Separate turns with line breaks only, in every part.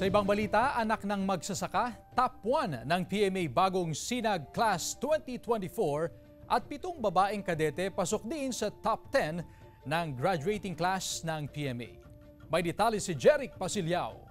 Sa ibang balita, anak ng magsasaka, top 1 ng PMA bagong Sinag Class 2024 at 7 babaeng kadete pasok din sa top 10 ng graduating class ng PMA. May detalye si Jeric Pasilyao.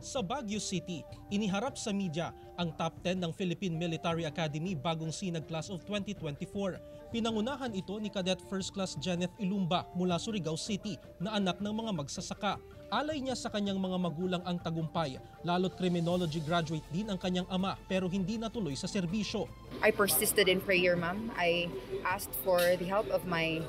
Sa Baguio City, iniharap sa media ang top 10 ng Philippine Military Academy bagong Sinag Class of 2024. Pinangunahan ito ni Cadet First Class Janeth Ilumba mula Surigao City na anak ng mga magsasaka. Alay niya sa kanyang mga magulang ang tagumpay, lalo't criminology graduate din ang kanyang ama pero hindi natuloy sa serbisyo.
I persisted in prayer, ma'am. I asked for the help of my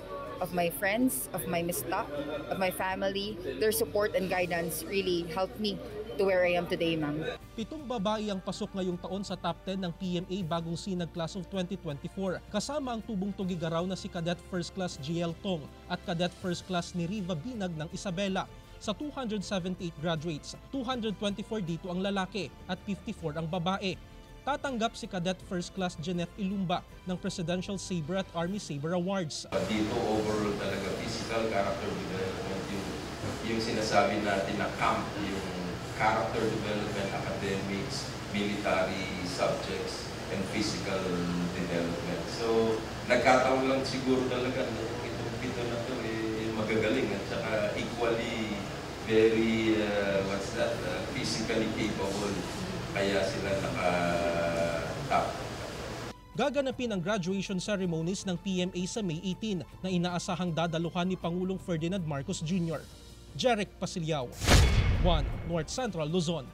friends, of my mista, of my family. Their support and guidance really helped me to where I am today, ma'am.
7 babae ang pasok ngayong taon sa top 10 ng PMA bagong Sinag Class of 2024. Kasama ang tubong tugigaraw na si Cadet First Class GL Tong at Cadet First Class ni Riva Binag ng Isabela. Sa 278 graduates, 224 dito ang lalaki at 54 ang babae. Tatanggap si Cadet First Class Janeth Ilumba ng Presidential Sabre at Army Sabre Awards.
Dito overall talaga physical character development yung sinasabi natin na camp, yung character development, academics, military subjects, and physical development. So nagkataon lang siguro talaga itong 7 na to magagaling at saka equally very physically capable. Kaya sila naka-top.
Gaganapin ang graduation ceremonies ng PMA sa May 18 na inaasahang dadaluhan ni Pangulong Ferdinand Marcos Jr. Jeric Pasilyao, 1 North Central Luzon.